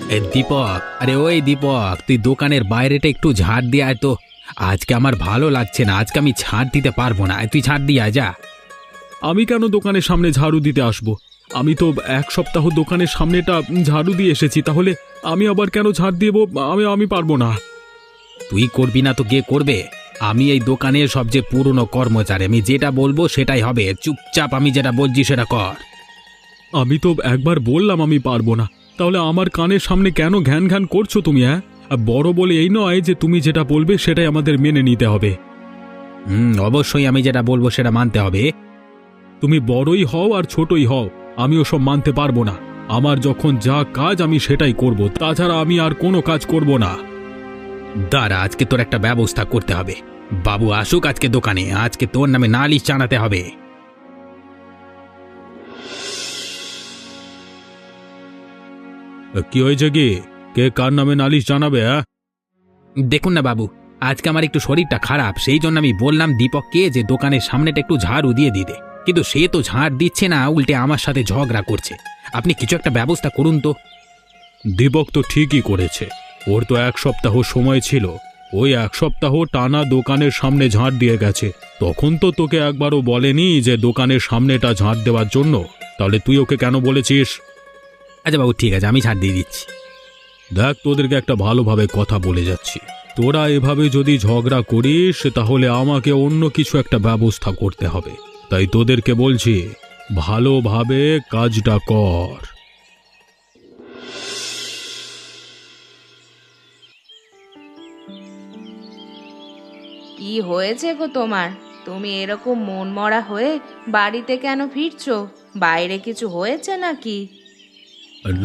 দীপক, আরে ওই দীপক, তুই দোকানের বাইরেটা একটু ঝাড় দিয়ে আয় তো। আজকে আমার ভালো লাগছে না, আজকে আমি ঝাড় দিতে পারবো না, তুই ঝাড় দিয়ে আয় যা। আমি কেন দোকানের সামনে ঝাড়ু দিতে আসবো? আমি তো এক সপ্তাহ দোকানের সামনেটা ঝাড়ু দিয়ে এসেছি, তাহলে আমি আবার কেন ঝাড় দেবো? আমি আমি পারবো না। তুই করবি না তো কে করবে? আমি এই দোকানের সবচেয়ে পুরনো কর্মচারী, আমি যেটা বলবো সেটাই হবে, চুপচাপ আমি যেটা বলছি সেটা কর। আমি তো একবার বললাম আমি পারবো না, তাহলে আমার কানের সামনে কেন ঘ্যান ঘ্যান করছো তুমি? হ্যাঁ, আর বড় বলে এই নয় যে তুমি যেটা বলবে সেটাই আমাদের মেনে নিতে হবে। অবশ্যই আমি যেটা বলবো সেটা মানতে হবে। তুমি বড়ই হও আর ছোটই হও, আমি ওসব মানতে পারবো না। আমার যখন যা কাজ আমি সেটাই করব, তাছাড়া আমি আর কোনো কাজ করব না। দাঁড়া, আজকে তোর একটা ব্যবস্থা করতে হবে। বাবু আসুক আজকে দোকানে, আজকে তোর নামে নালিশ জানাতে হবে। কি হয়েছে কি? কে কার নামে নালিশ জানাবে? হ্যাঁ, দেখুন না বাবু, আজকে আমার একটু শরীরটা খারাপ, সেই জন্য আমি বললাম দীপককে যে দোকানের সামনেটা একটু ঝাড়ু দিয়ে দিতে, কিন্তু সে তো ঝাড় দিচ্ছে না, উল্টে আমার সাথে ঝগড়া করছে। আপনি কিছু একটা ব্যবস্থা করুন তো। দীপক তো ঠিকই করেছে, ওর তো এক সপ্তাহ সময় ছিল। ওই এক সপ্তাহ টানা দোকানের সামনে ঝাড় দিয়ে গেছে। তখন তো তোকে একবারও বলেনি যে দোকানের সামনেটা ঝাড় দেওয়ার জন্য, তাহলে তুই ওকে কেন বলেছিস? আচ্ছা বাবু, ঠিক আছে, আমি ঝাড় দিয়ে দিচ্ছি। দেখ, তোদেরকে একটা ভালোভাবে কথা বলে যাচ্ছি, তোরা এভাবে যদি ঝগড়া করিস তাহলে আমাকে অন্য কিছু একটা ব্যবস্থা করতে হবে। তাই তোদেরকে বলছি, ভালোভাবে কাজটা কর। কি হয়েছে গো তোমার? তুমি এরকম মনমরা হয়ে বাড়িতে কেন ফিরছো? বাইরে কিছু হয়েছে নাকি?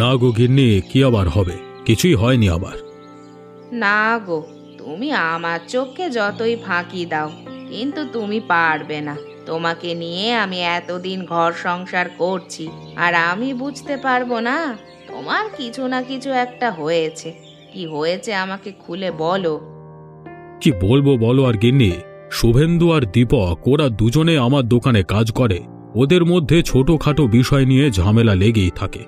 না গো গিন্নি, কি আবার হবে? কিছুই হয়নি আবার। না গো, তুমি আমার চোখে যতই ফাঁকি দাও, কিন্তু তুমি পারবে না। তোমাকে নিয়ে আমি এতদিন ঘর সংসার করছি, আর আমি বুঝতে পারবো না? তোমার কিছু না কিছু একটা হয়েছে। কি হয়েছে আমাকে খুলে বলো। কি বলবো বলো আর গিন্নি, শুভেন্দু আর দীপক ওরা দুজনে আমার দোকানে কাজ করে। ওদের মধ্যে ছোটখাটো বিষয় নিয়ে ঝামেলা লেগেই থাকে।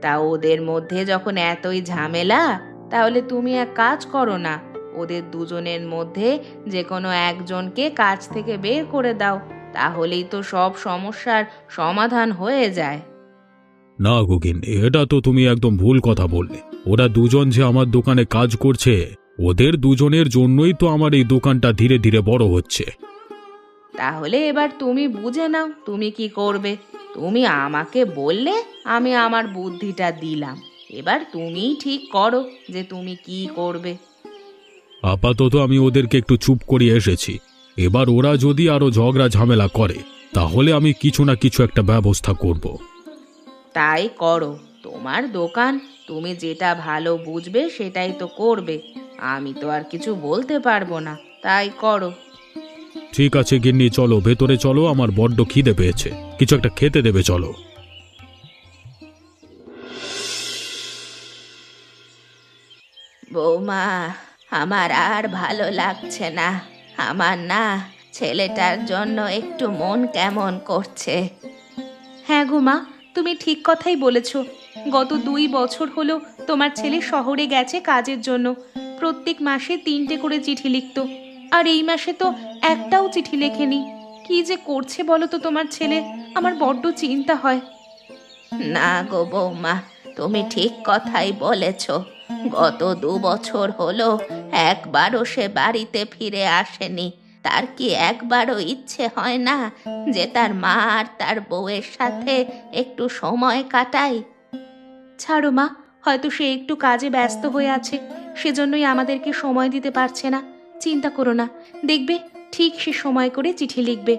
তা ওদের মধ্যে যখন এতই ঝামেলা, তাহলে তুমি এক কাজ করো না, ওদের দুজনের মধ্যে যে কোনো একজনকে কাজ থেকে বের করে দাও, তাহলেই তো সব সমস্যার সমাধান হয়ে যায়। না গো গিন্নি, এটা তো তুমি একদম ভুল কথা বললে। ওরা দুজন যে আমার দোকানে কাজ করছে, ওদের দুজনের জন্যই তো আমার এই দোকানটা ধীরে ধীরে বড় হচ্ছে। তাহলে এবার তুমি বুঝে নাও তুমি কি করবে। তুমি আমাকে বললে, আমি আমার বুদ্ধিটা দিলাম, এবার তুমিই ঠিক করো যে তুমি কি করবে। আপাতত আমি ওদেরকে একটু চুপ করিয়ে এসেছি। এবার ওরা যদি আরো ঝগড়া ঝামেলা করে, তাহলে আমি কিছু না কিছু একটা ব্যবস্থা করব। তাই করো, তোমার দোকান, তুমি যেটা ভালো বুঝবে সেটাই তো করবে। আমি তো আর কিছু বলতে পারবো না, তাই করো। ঠিক আছে গিন্নি, চলো ভেতরে চলো, আমার বড্ড খিদে পেয়েছে, কিছু একটা খেতে দেবে চলো। বৌমা, আমার আর ভালো লাগছে না। আমার না ছেলেটার জন্য একটু মন কেমন করছে। হ্যাঁ গো মা, তুমি ঠিক কথাই বলেছ। গত 2 বছর হলো তোমার ছেলে শহরে গেছে কাজের জন্য। প্রত্যেক মাসে 3টে করে চিঠি লিখতো, আর এই মাসে তো একটাও চিঠি লেখেনি। কি যে করছে বলো তো তোমার ছেলে, আমার বড্ড চিন্তা হয়। না গো বৌমা, তুমি ঠিক কথাই বলেছ। গত 2 বছর হলো একবারও সে বাড়িতে ফিরে আসেনি। তার কি একবারও ইচ্ছে হয় না যে তার মা আর তার বউয়ের সাথে একটু সময় কাটায়? ছাড়ো মা, হয়তো সে একটু কাজে ব্যস্ত হয়ে আছে, সেজন্যই আমাদেরকে সময় দিতে পারছে না। চিন্তা করো না, দেখবে ঠিক সে সময় করে চিঠি লিখবে।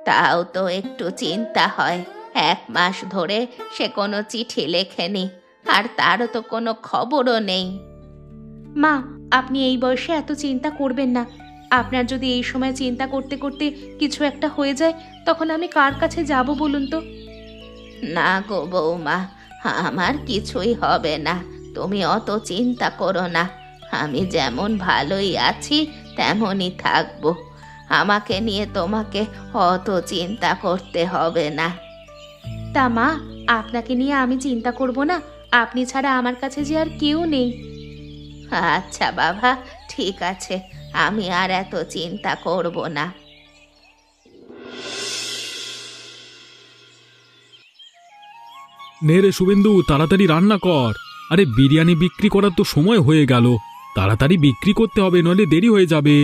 তাও তো একটু চিন্তা হয়, 1 মাস ধরে সে কোনো চিঠি লেখেনি, আর তারও তো কোনো খবরও নেই। মা, আপনি এই বয়সে এত চিন্তা করবেন না। আপনার যদি এই সময় চিন্তা করতে করতে কিছু একটা হয়ে যায়, তখন আমি কার কাছে যাব বলুন তো? না গো বৌমা, আমার কিছুই হবে না, তুমি অত চিন্তা করো না। আমি যেমন ভালোই আছি তেমনই থাকবো। আমাকে নিয়ে তোমাকে অত চিন্তা করতে হবে না। তা মা, আপনাকে নিয়ে আমি চিন্তা করব না? আপনি ছাড়া আমার কাছে যে আর কেউ নেই। আচ্ছা বাবা, ঠিক আছে, আমি আর এত চিন্তা করব না। নে রে শুভেন্দু, তাড়াতাড়ি রান্না কর। আরে বিরিয়ানি বিক্রি করার তো সময় হয়ে গেল, তাড়াতাড়ি বিক্রি করতে হবে, নইলে দেরি হয়ে যাবে।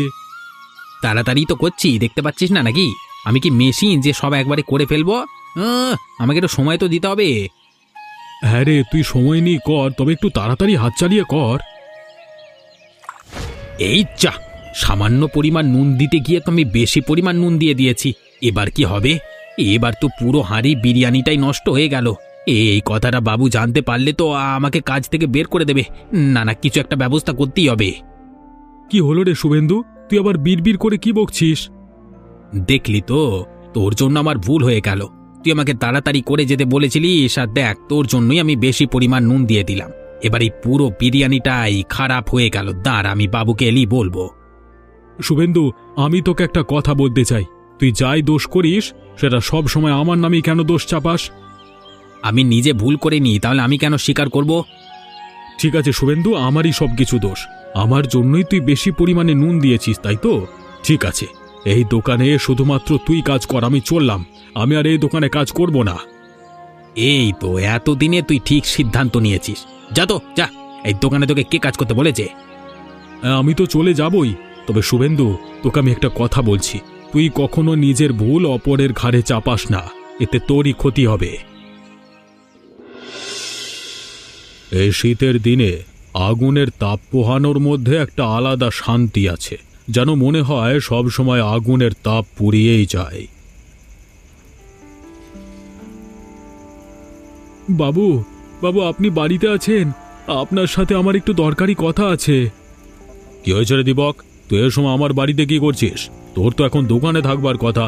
তাড়াতাড়ি তো করছি, দেখতে পাচ্ছিস না নাকি? আমি কি মেশিন যে সব একবারে করে ফেলবো? আমাকে একটু সময় তো দিতে হবে। হ্যাঁ রে, তুই সময় নিয়ে কর, তবে একটু তাড়াতাড়ি হাত চালিয়ে কর। এই যা, সামান্য পরিমাণ নুন দিতে গিয়ে তো আমি বেশি পরিমাণ নুন দিয়ে দিয়েছি। এবার কি হবে? এবার তো পুরো হাঁড়ি বিরিয়ানিটাই নষ্ট হয়ে গেল। এই কথাটা বাবু জানতে পারলে তো আমাকে কাজ থেকে বের করে দেবে। না না, কিছু একটা ব্যবস্থা করতেই হবে। কি হলো রে শুভেন্দু, তুই আবার বিড়বিড় করে কি বকছিস? দেখলি তো, তোর জন্য আমার ভুল হয়ে গেল। তুই আমাকে তাড়াতাড়ি করে যেতে বলেছিলিস, আর দেখ, তোর জন্যই আমি বেশি পরিমাণ নুন দিয়ে দিলাম। এবার এই পুরো বিরিয়ানিটাই খারাপ হয়ে গেল। দাঁড়, আমি বাবুকে এলি বলবো। শুভেন্দু, আমি তোকে একটা কথা বলতে চাই। তুই যাই দোষ করিস, সেটা সব সময় আমার নামেই কেন দোষ চাপাস? আমি নিজে ভুল করিনি, তাহলে আমি কেন স্বীকার করব? ঠিক আছে শুভেন্দু, আমারই সব কিছু দোষ। আমার জন্যই তুই বেশি পরিমাণে নুন দিয়েছিস, তাই তো? ঠিক আছে, এই দোকানে শুধুমাত্র তুই কাজ কর, আমি চললাম। আমি আর এই দোকানে কাজ করব না। এই তো, এতদিনে তুই ঠিক সিদ্ধান্ত নিয়েছিস। যা তো, যা। এই দোকানে তোকে কে কাজ করতে বলেছে? আমি তো চলে যাবই, তবে শুভেন্দু, তোকে আমি একটা কথা বলছি। তুই কখনো নিজের ভুল অপরের ঘাড়ে চাপাস না, এতে তোরই ক্ষতি হবে। এই শীতের দিনে আগুনের তাপ পোহানোর মধ্যে একটা আলাদা শান্তি আছে, যেন মনে হয় সব সময় আগুনের তাপ পুড়িয়েই যায়। বাবু, বাবু, আপনি বাড়িতে আছেন? আপনার সাথে আমার একটু দরকারি কথা আছে। কি হয়েছে রে দীপক, তুই এর সময় আমার বাড়িতে কি করছিস? তোর তো এখন দোকানে থাকবার কথা।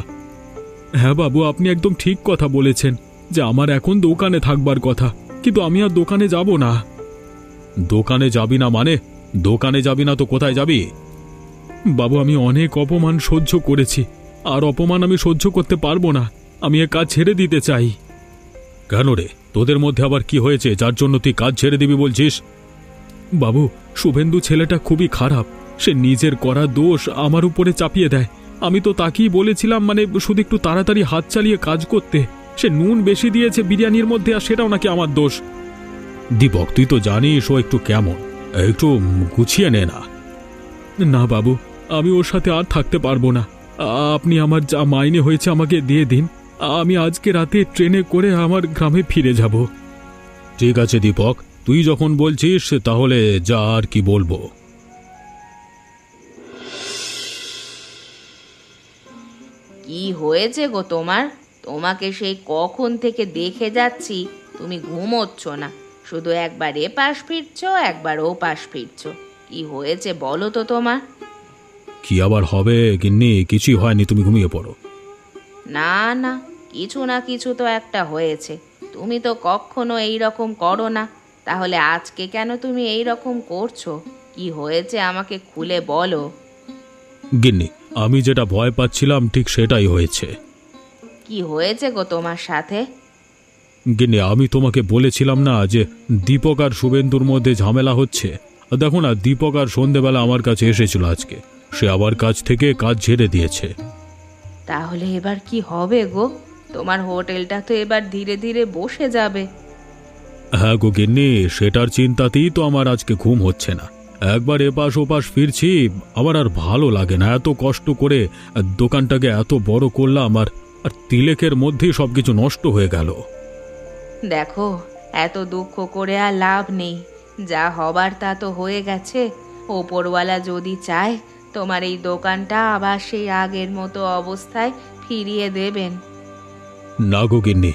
হ্যাঁ বাবু, আপনি একদম ঠিক কথা বলেছেন যে আমার এখন দোকানে থাকবার কথা, কিন্তু আমি আর দোকানে যাব না। দোকানে যাবি না মানে? দোকানে যাবি না তো কোথায় যাবি? বাবু, আমি অনেক অপমান সহ্য করেছি, আর অপমান আমি সহ্য করতে পারবো না। আমি এ কাজ ছেড়ে দিতে চাই। কেন রে, তোদের মধ্যে আবার কি হয়েছে যার জন্য তুই কাজ ছেড়ে দিবি বলছিস? বাবু, শুভেন্দু ছেলেটা খুবই খারাপ। সে নিজের করা দোষ আমার উপরে চাপিয়ে দেয়। আমি তো তাকেই বলেছিলাম, মানে শুধু একটু তাড়াতাড়ি হাত চালিয়ে কাজ করতে। সে নুন বেশি দিয়েছে বিরিয়ানির মধ্যে, আর সেটাও নাকি আমার দোষ। দীপক, তুই তো জানিস ও একটু কেমন, একটু গুছিয়ে নে না। না বাবু, আমি ওর সাথে আর থাকতে পারবো না। আপনি আমার যা মাইনে হয়েছে আমাকে দিয়ে দিন। আমি আজকে রাতে ট্রেনে করে আমার গ্রামে ফিরে যাব। ঠিক আছে দীপক, তুই যখন বলছিস তাহলে যা, আর কি বলবো। কি হয়েছে গো তোমার? তোমাকে সেই কখন থেকে দেখে যাচ্ছি, তুমি ঘুমোচ্ছ না, শুধু একবার এপাশ ফিরছো, একবার ওপাশ ফিরছো। কি হয়েছে বলো তো তোমার? কি আবার হবে গিন্নি, কিছুই হয়নি, তুমি ঘুমিয়ে পড়ো। না না, কিছু না কিছু তো একটা হয়েছে। তুমি তো কখনো এই রকম করো না, তাহলে আজকে কেন তুমি এই রকম করছো? কি হয়েছে আমাকে খুলে বলো। গিন্নি, আমি যেটা ভয় পাচ্ছিলাম ঠিক সেটাই হয়েছে। কি হয়েছে গো তোমার সাথে? গিন্নি, আমি তোমাকে বলেছিলাম না যে দীপক আর শুভেন্দুর মধ্যে ঝামেলা হচ্ছে? দেখো না, দীপক আর সন্ধেবেলা আমার কাছে এসেছিল আজকে। সে আবার কাজ থেকে কাজ ছেড়ে দিয়েছে। তাহলে এবার কি হবে গো? তোমার হোটেলটা তো এবার ধীরে ধীরে বসে যাবে। হ্যাঁ গো গিন্নি, সেটার চিন্তাতেই তো আমার আজকে ঘুম হচ্ছে না। একবার এপাশ ওপাশ ফিরছি, আমার আর ভালো লাগে না। এত কষ্ট করে দোকানটাকে এত বড় করলাম, আর তিলেকের মধ্যেই সবকিছু নষ্ট হয়ে গেল। দেখো, এত দুঃখ করে আর লাভ নেই। যা হবার তা তো হয়ে গেছে। ওপরওয়ালা যদি চায়, তোমার এই দোকানটা আবার সেই আগের মতো অবস্থায় ফিরিয়ে দেবেন। না গো গিন্নি,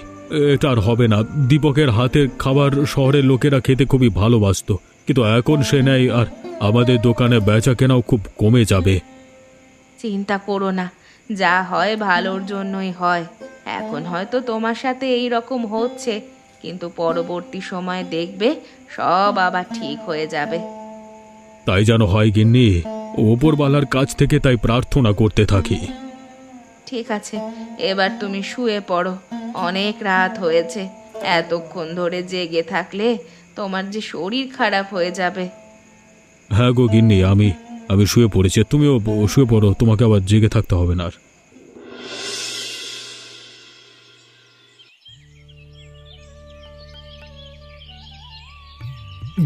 এটা আর হবে না। দীপকের হাতে খাবার শহরের লোকেরা খেতে খুবই ভালোবাসতো, কিন্তু এখন সে নেই, আর আমাদের দোকানে বেচা কেনাও খুব কমে যাবে। চিন্তা করো না, যা হয় ভালোর জন্যই হয়। এখন হয়তো তোমার সাথে এই রকম হচ্ছে, কিন্তু পরবর্তী সময়ে দেখবে সব আবার ঠিক হয়ে যাবে। তাই যেন হয় গিন্নি, ওপরওয়ালার কাছ থেকে তাই প্রার্থনা করতে থাকি। ঠিক আছে, এবার তুমি শুয়ে পড়ো। অনেক রাত হয়েছে, এতক্ষণ ধরে জেগে থাকলে তোমার যে শরীর খারাপ হয়ে যাবে। হ্যাঁ গো গিন্নি, আমি আমি শুয়ে পড়েছি, তুমিও শুয়ে পড়ো, তোমাকে আবার জেগে থাকতে হবে না আর।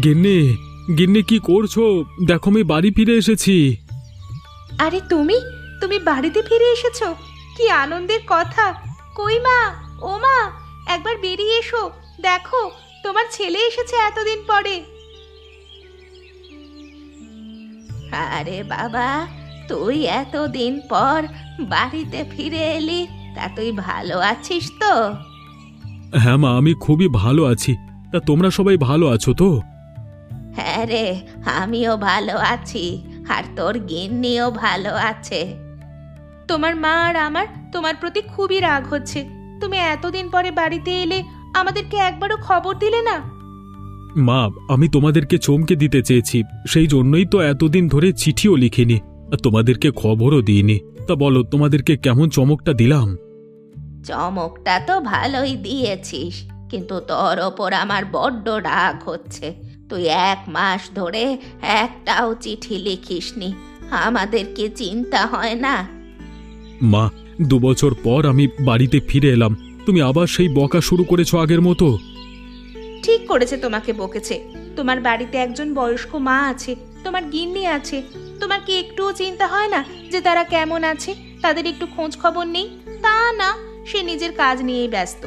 গিন্নি, গিন্নি কি করছো? দেখো আমি বাড়ি ফিরে এসেছি। আরে তুমি তুমি বাড়িতে ফিরে এসেছো? কি আনন্দের কথা! কই মা, ও মা, একবার বেরিয়ে এসো, দেখো তোমার ছেলে এসেছে এতদিন পরে। আরে বাবা, তুই এতদিন পর বাড়িতে ফিরে এলি, তা তুই ভালো আছিস তো? হ্যাঁ মা, আমি খুবই ভালো আছি। তা তোমরা সবাই ভালো আছো তো? হ্যাঁ রে, আমিও ভালো আছি, আর তোর গিন্নিও ভালো আছে। তোমার মা আর আমার তোমার প্রতি খুবই রাগ হচ্ছে। তুমি এতদিন পরে বাড়িতে এলে, আমাদেরকে একবারও খবর দিলে না। মা, আমি তোমাদেরকে চমকে দিতে চেয়েছি, সেই জন্যই তো এতদিন ধরে চিঠিও লিখিনি আর তোমাদেরকে খবরও দিইনি। তা বলো, তোমাদেরকে কেমন চমকটা দিলাম? চমকটা তো ভালোই দিয়েছিস, কিন্তু তোর ওপর আমার বড্ড রাগ হচ্ছে। তুই 1 মাস ধরে একটাও চিঠি লিখিসনি, আমাদের কি চিন্তা হয় না? মা, 2 বছর পর আমি বাড়িতে ফিরে এলাম, তুমি আবার সেই বকা শুরু করেছো আগের মতো। ঠিক করেছে, তোমাকে বকেছে। তোমার বাড়িতে একজন বয়স্ক মা আছে, তোমার গিন্নি আছে, তোমার কি একটুও চিন্তা হয় না যে তারা কেমন আছে? তাদের একটু খোঁজ খবর নেই? তা না, সে নিজের কাজ নিয়েই ব্যস্ত।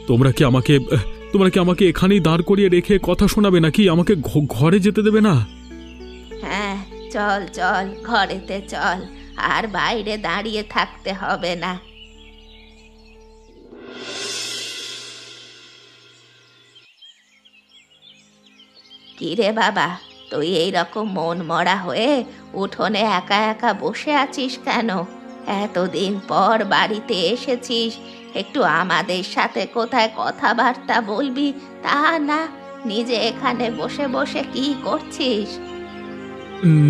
তোমরা কি আমাকে এখানেই দাঁড় করিয়ে রেখে কথা শোনাবে নাকি? আমাকে ঘরে যেতে দেবে না? হ্যাঁ, চল চল, ঘরেতে চল, আর বাইরে দাঁড়িয়ে থাকতে হবে না। কিরে বাবা, তুই এইরকম মন মরা হয়ে উঠোনে একা একা বসে আছিস কেন? এতদিন পর বাড়িতে এসেছিস, একটু আমাদের সাথে কোথায় কথাবার্তা বলবি, তা না, নিজে এখানে বসে বসে কি করছিস?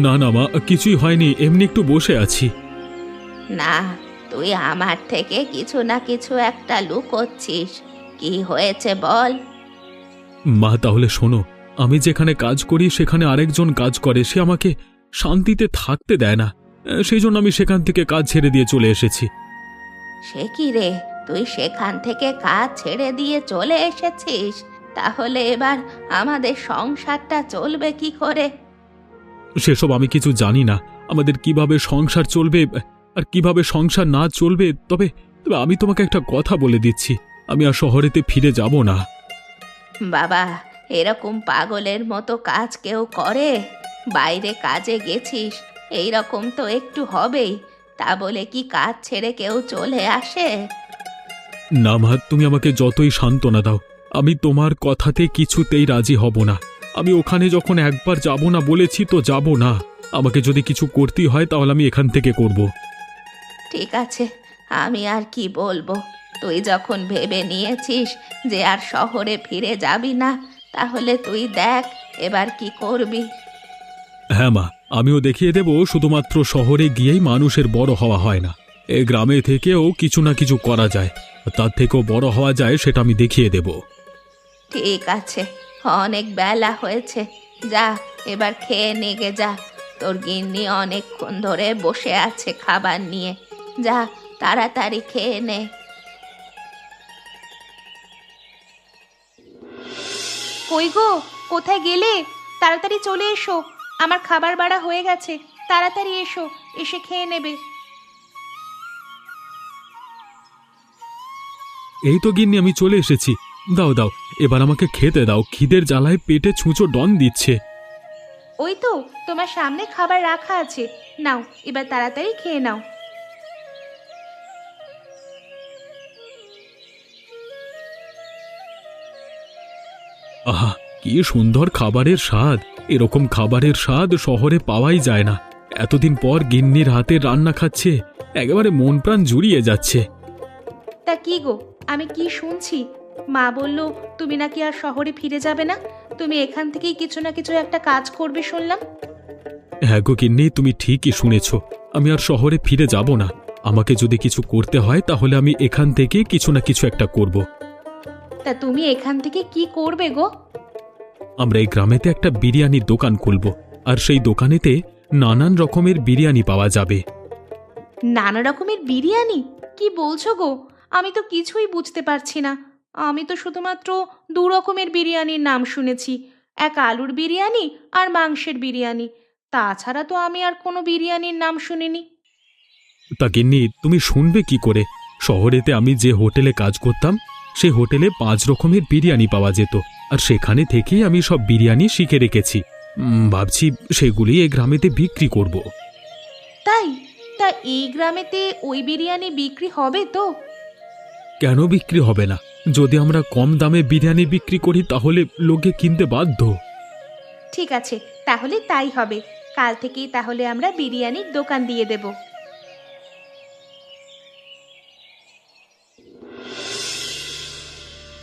না না মা, কিছুই হয়নি, এমনি একটু বসে আছি। না, তুই আমার থেকে কিছু না কিছু একটা লুকোচ্ছিস। কি হয়েছে বল? মা তাহলে শোনো, আমি যেখানে কাজ করি সেখানে আরেকজন কাজ করে, সে আমাকে শান্তিতে থাকতে দেয় না, সেই জন্য আমি সেখান থেকে কাজ ছেড়ে দিয়ে চলে এসেছি। সে কি রে, তুই সেখান থেকে কাজ ছেড়ে দিয়ে চলে এসেছিস? তাহলে এবার আমাদের সংসারটা চলবে কি করে? সেসব আমি কিছু জানি না, আমাদের কিভাবে সংসার চলবে আর কিভাবে সংসার না চলবে, তবে তবে আমি তোমাকে একটা কথা বলে দিচ্ছি, আমি আর শহরেতে ফিরে যাব না। বাবা, এরকম পাগলের মতো কাজ কেউ করে? বাইরে কাজে গেছিস, এই রকম তো একটু হবেই, তা বলে কি কাজ ছেড়ে কেউ চলে আসে? না মা, তুমি আমাকে যতই সান্ত্বনা দাও, আমি তোমার কথাতে কিছুতেই রাজি হব না। আমি ওখানে যখন একবার যাব না বলেছি তো যাব না, আমাকে যদি কিছু করতেই হয় তাহলে আমি এখান থেকে করব। ঠিক আছে, আমি আর কি বলবো। তুই যখন ভেবে নিয়েছিস যে আর শহরে ফিরে যাবি না, তাহলে তুই দেখ এবার কি করবি। হ্যাঁ মা, আমিও দেখিয়ে দেব শুধুমাত্র শহরে গিয়েই মানুষের বড় হওয়া হয় না, এই গ্রামে থেকেও কিছু না কিছু করা যায়, তার থেকেও বড় হওয়া যায়, সেটা আমি দেখিয়ে দেব। ঠিক আছে, অনেক বেলা হয়েছে, যা এবার খেয়ে নেগে যা। তোর গিন্নি অনেকক্ষণ ধরে বসে আছে খাবার নিয়ে, যা তাড়াতাড়ি খেয়ে নে। কই গো, কোথায় গেলে? তাড়াতাড়ি চলে এসো, আমার খাবার বাড়া হয়ে গেছে, তাড়াতাড়ি এসো, এসে খেয়ে নেবে। এই তো গিন্নি, আমি চলে এসেছি, দাও দাও, এবার আমাকে খেতে দাও, খিদের জ্বালায় পেটে ছুঁচো ডন দিচ্ছে। ওই তো তোমার সামনে খাবার রাখা আছে, নাও এবার তাড়াতাড়ি খেয়ে নাও। আহা, কি সুন্দর খাবারের স্বাদ! এরকম খাবারের স্বাদ শহরে পাওয়াই যায় না। এতদিন পর গিন্নির হাতের রান্না খাচ্ছে, একেবারে মন প্রাণ জুড়িয়ে যাচ্ছে। তা কি গো, আমি কি শুনছি? মা বলল তুমি নাকি আর শহরে ফিরে যাবে না, তুমি এখান থেকেই কিছু না কিছু একটা কাজ করবে শুনলাম। হ্যাঁ গো গিন্নি, তুমি ঠিকই শুনেছ, আমি আর শহরে ফিরে যাব না। আমাকে যদি কিছু করতে হয় তাহলে আমি এখান থেকে কিছু না কিছু একটা করব। তা তুমি এখান থেকে কি করবে গো? আমরা এই গ্রামেতে একটা বিরিয়ানির দোকান খুলব, আর সেই দোকানেতে নানান রকমের বিরিয়ানি পাওয়া যাবে। নানা রকমের বিরিয়ানি? কি বলছো গো? আমি তো কিছুই বুঝতে পারছি না। আমি তো শুধুমাত্র দু রকমের বিরিয়ানির নাম শুনেছি, এক আলুর বিরিয়ানি আর মাংসের বিরিয়ানি। তাছাড়া তো আমি আর কোনো বিরিয়ানির নাম শুনিনি। তা গিন্নি, তুমি শুনবে কি করে? শহরেতে আমি যে হোটেলে কাজ করতাম, সেই হোটেলে 5 রকমের বিরিয়ানি পাওয়া যেত, আর সেখানে থেকেই আমি সব বিরিয়ানি শিখে রেখেছি। ভাবছি সেগুলি এই গ্রামেতে বিক্রি করব। তাই? তা এই গ্রামেতে ওই বিরিয়ানি বিক্রি হবে তো? কেন বিক্রি হবে না? যদি আমরা কম দামে বিরিয়ানি বিক্রি করি তাহলে লোকে কিনতে বাধ্য। ঠিক আছে, তাহলে তাই হবে। কাল থেকেই তাহলে আমরা বিরিয়ানির দোকান দিয়ে দেব।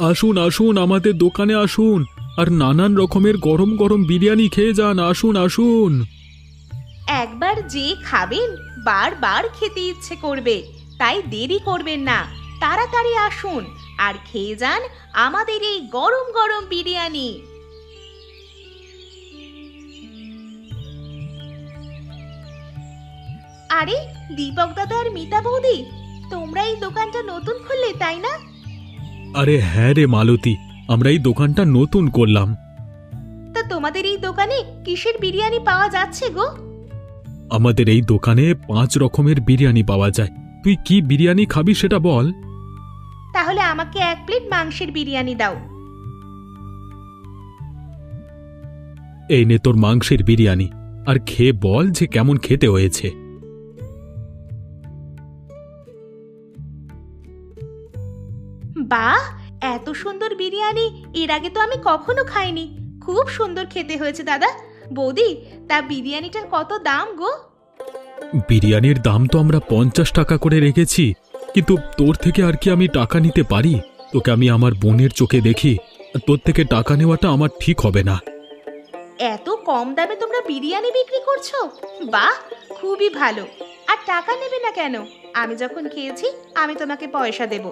আসুন আসুন, আমাদের দোকানে আসুন, আর নানান রকমের গরম গরম বিরিয়ানি খেয়ে যান। আসুন আসুন। একবার যে খাবেন বারবার খেতে ইচ্ছে করবে, তাই দেরি করবেন না, তাড়াতাড়ি আসুন আর খেয়ে যান আমাদের এই গরম গরম বিরিয়ানি। আরে দীপক দাদা আর মিতা বৌদি, তোমরা এই দোকানটা নতুন খুললে তাই না? আরে হ্যাঁ রে মালতী, আমরা এই দোকানটা নতুন করলাম। তা তোমাদের এই দোকানে কিসের বিরিয়ানি পাওয়া যাচ্ছে গো? আমাদের এই দোকানে 5 রকমের বিরিয়ানি পাওয়া যায়। তুই কি বিরিয়ানি খাবি সেটা বল। তাহলে আমাকে 1 প্লেট মাংসের বিরিয়ানি দাও। এই নে তোর মাংসের বিরিয়ানি, আর খেয়ে বল যে কেমন খেতে হয়েছে। বাহ, এত সুন্দর বিরিয়ানি এর আগে তো আমি কখনো খাইনি। খুব সুন্দর খেতে হয়েছে দাদা। বৌদি, তা বিরিয়ানিটার কত দাম গো? বিরিয়ানির দাম তো আমরা 50 টাকা করে রেখেছি, কিন্তু তোর থেকে আর কি আমি টাকা নিতে পারি? তোকে আমি আমার বোনের চোখে দেখি, তোর থেকে টাকা নেওয়াটা আমার ঠিক হবে না। এত কম দামে তোমরা বিরিয়ানি বিক্রি করছো? বাহ, খুবই ভালো। আর টাকা নেবে না কেন? আমি যখন খেয়েছি আমি তোমাকে পয়সা দেব।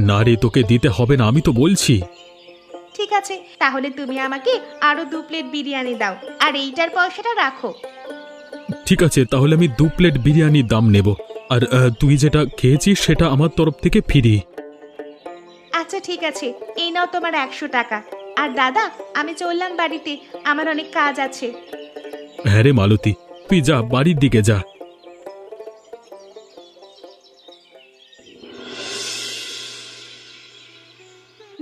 না রে, তোকে দিতে হবে না, আমি তো বলছি। ঠিক আছে, তাহলে তুমি আমাকে আরো 2 প্লেট বিরিয়ানি দাও, আর এইটার পয়সাটা রাখো। ঠিক আছে, তাহলে আমি 2 প্লেট বিরিয়ানির দাম নেব, আর তুই যেটা খেয়েছিস সেটা আমার তরফ থেকে ফ্রি। আচ্ছা ঠিক আছে, এই নাও তোমার 100 টাকা। আর দাদা, আমি চললাম বাড়িতে, আমার অনেক কাজ আছে। হ্যাঁ রে মালতী, তুই যা, বাড়ির দিকে যা।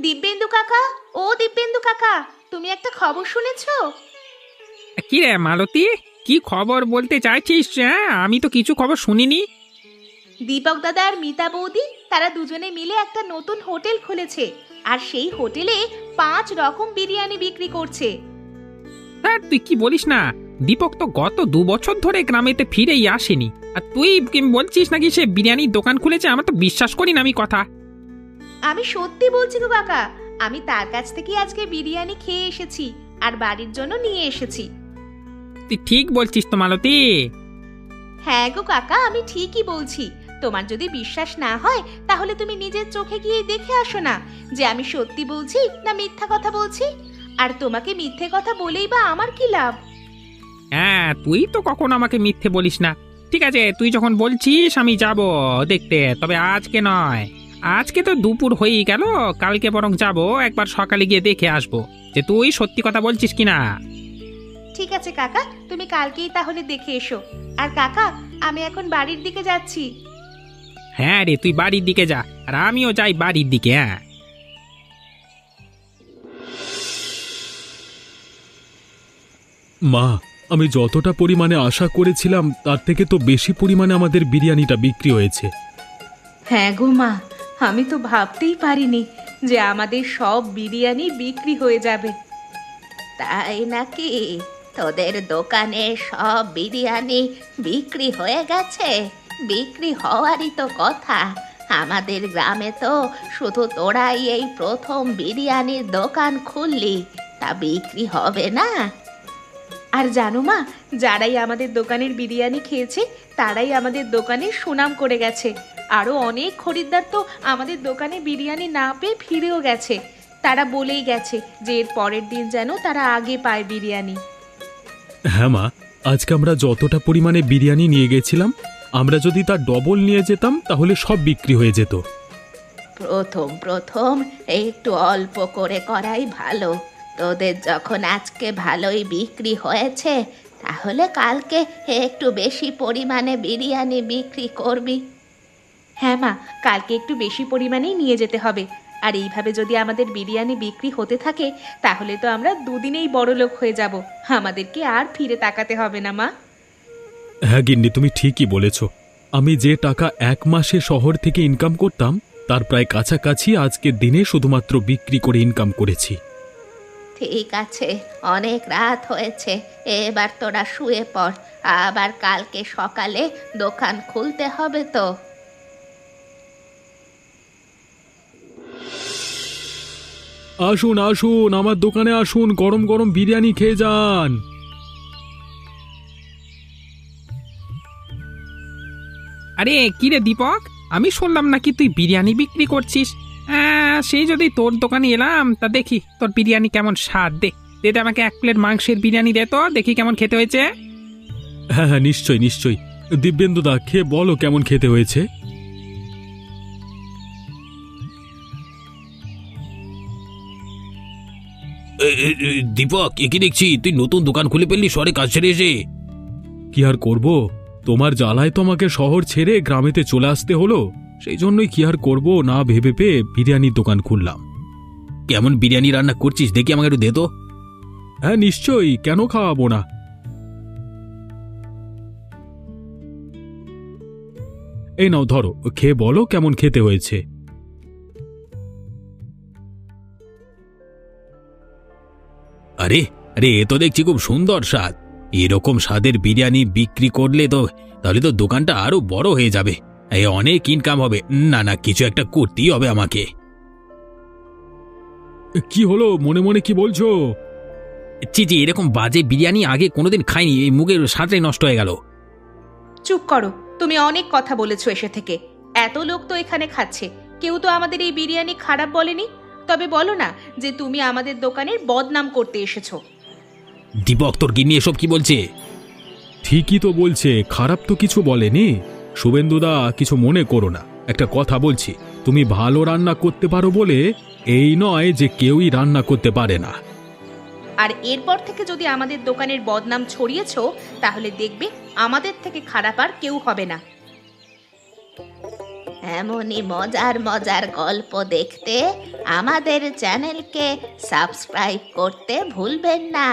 দিব্যেন্দু কাকা, ও দিব্যেন্দু কাকা, তুমি একটা খবর শুনেছো? কি রে মালতী, কি খবর বলতে চাইছিস? হ্যাঁ, আমি তো কিছু খবর শুনিনি। দীপক দাদা আর মিতা বৌদি তারা দুজনে মিলে একটা নতুন হোটেল খুলেছে, আর সেই হোটেলে 5 রকম বিরিয়ানি বিক্রি করছে। হ্যাঁ, তুই কি বলিস না? দীপক তো গত 2 বছর ধরে গ্রামেতে ফিরেই আসেনি, আর তুই কি বলছিস নাকি সে বিরিয়ানির দোকান খুলেছে? আমার তো বিশ্বাস করি না আমি কথা। আমি সত্যি বলছি গো কাকা, আমি তার কাছ থেকে আজকে বিরিয়ানি খেয়ে এসেছি, আর বাড়ির জন্য নিয়ে এসেছি। তুই ঠিক বলছিস তো মালতী? হ্যাঁ গো কাকা, আমি ঠিকই বলছি। তোমার যদি বিশ্বাস না হয় তাহলে তুমি নিজের চোখে গিয়ে দেখে আসো না যে আমি সত্যি বলছি না মিথ্যা কথা বলছি। আর তোমাকে মিথ্যে কথা বলেই বা আমার কি লাভ? হ্যাঁ, তুই তো কখনো আমাকে মিথ্যে বলিস না। ঠিক আছে, তুই যখন বলছিস আমি যাব দেখতে, তবে আজকে নয়। আজকে তো দুপুর হয়েই গেল, কালকে বরং যাব, একবার সকালে গিয়ে দেখে আসবো যে তুই সত্যি কথা বলছিস কিনা। ঠিক আছে কাকা, তুমি কালকেই তাহলে দেখে এসো। আর কাকা, আমি এখন বাড়ির দিকে যাচ্ছি। হ্যাঁ রে, তুই বাড়ির দিকে যা, আর আমিও যাই বাড়ির দিকে। হ্যাঁ, মা, আমি যতটা পরিমাণে আশা করেছিলাম তার থেকে তো বেশি পরিমাণে আমাদের বিরিয়ানিটা বিক্রি হয়েছে। হ্যাঁ গো মা, আমি তো ভাবতেই পারিনি যে আমাদের সব বিরিয়ানি বিক্রি হয়ে যাবে। তাই নাকি? তোদের দোকানে সব বিরিয়ানি বিক্রি হয়ে গেছে? বিক্রি হওয়ারই তো কথা। আমাদের গ্রামে তো শুধু তোরাই এই প্রথম বিরিয়ানির দোকান খুললি, তা বিক্রি হবে না? আর জানো মা, যারাই আমাদের দোকানের বিরিয়ানি খেয়েছে তারাই আমাদের দোকানের সুনাম করে গেছে। আরও অনেক খরিদ্দার তো আমাদের দোকানে বিরিয়ানি না পেয়ে ফিরেও গেছে। তারা বলেই গেছে যে এর পরের দিন যেন তারা আগে পায় বিরিয়ানি। হ্যাঁ মা, আজকে আমরা যতটা পরিমাণে বিরিয়ানি নিয়ে গেছিলাম, আমরা যদি তার ডবল নিয়ে যেতাম তাহলে সব বিক্রি হয়ে যেত। প্রথম প্রথম একটু অল্প করে করাই ভালো। তোদের যখন আজকে ভালোই বিক্রি হয়েছে, তাহলে কালকে একটু বেশি পরিমাণে বিরিয়ানি বিক্রি করবি। হ্যাঁ মা, কালকে একটু বেশি পরিমাণেই নিয়ে যেতে হবে। আর এইভাবে যদি আমাদের বিরিয়ানি বিক্রি হতে থাকে, তাহলে তো আমরা দুদিনেই বড়লোক হয়ে যাব। আমাদেরকে আর ফিরে তাকাতে হবে না মা। হ্যাঁ গিন্নি, তুমি ঠিকই বলেছ। আমি যে টাকা 1 মাসে শহর থেকে ইনকাম করতাম, তার প্রায় কাছাকাছি আজকের দিনে শুধুমাত্র বিক্রি করে ইনকাম করেছি। ঠিক আছে, অনেক রাত হয়েছে, এবার তোরা শুয়ে পড়। আবার কালকে সকালে দোকান খুলতে হবে তো। আসুন আসুন, আমার দোকানে আসুন, গরম গরম বিরিয়ানি খেয়ে যান। আরে কি রে দীপক, আমি শুনলাম নাকি তুই বিরিয়ানি বিক্রি করছিস। সেই যদি তোর দোকানে এলাম, তা দেখি তোর বিরিয়ানি কেমন স্বাদ। দে আমাকে 1 প্লেট মাংসের বিরিয়ানি দে তো, দেখি কেমন খেতে হয়েছে। হ্যাঁ হ্যাঁ, নিশ্চয়ই নিশ্চয়ই। দিব্যেন্দুদা, খেয়ে বলো কেমন খেতে হয়েছে। দীপক, কি দেখছি তুই নতুন দোকান খুলে ফেললি শহরে কাজ ছেড়ে এসে? কি আর করব, তোমার জ্বালায় তো আমাকে শহর ছেড়ে গ্রামেতে চলে আসতে হলো। সেই জন্যই কি আর করব না ভেবে পেয়ে বিরিয়ানির দোকান খুললাম। কেমন বিরিয়ানি রান্না করছিস দেখি, আমাকে একটু দে তো। হ্যাঁ নিশ্চয়ই, কেন খাওয়াবো না। এই নাও ধরো, খেয়ে বলো কেমন খেতে হয়েছে। আরে আরে, এ তো দেখছি খুব সুন্দর স্বাদ। এরকম স্বাদের বিরিয়ানি বিক্রি করলে তো তাহলে তো দোকানটা আরো বড় হয়ে যাবে, অনেক ইনকাম হবে। না না, কিছু একটা করতেই হবে আমাকে। কি হলো, মনে মনে কি বলছো? জি, এরকম বাজে বিরিয়ানি আগে কোনোদিন খাইনি, এই মুখের স্বাদটাই নষ্ট হয়ে গেল। চুপ করো, তুমি অনেক কথা বলেছো এসে থেকে। এত লোক তো এখানে খাচ্ছে, কেউ তো আমাদের এই বিরিয়ানি খারাপ বলেনি। তবে বলো না যে তুমি আমাদের দোকানের বদনাম করতে এসেছো। দীপক, তোর গিন্নি এসব কি বলছে? ঠিকই তো বলছে, খারাপ তো কিছু বলেনি। শুভেন্দুদা, কিছু মনে করো না, একটা কথা বলছি। তুমি ভালো রান্না করতে পারো বলে এই নয় যে কেউই রান্না করতে পারে না। আর এরপর থেকে যদি আমাদের দোকানের বদনাম ছড়িয়েছো, তাহলে দেখবে আমাদের থেকে খারাপ আর কেউ হবে না। এমনই মজার মজার গল্প দেখতে আমাদের চ্যানেলকে সাবস্ক্রাইব করতে ভুলবেন না।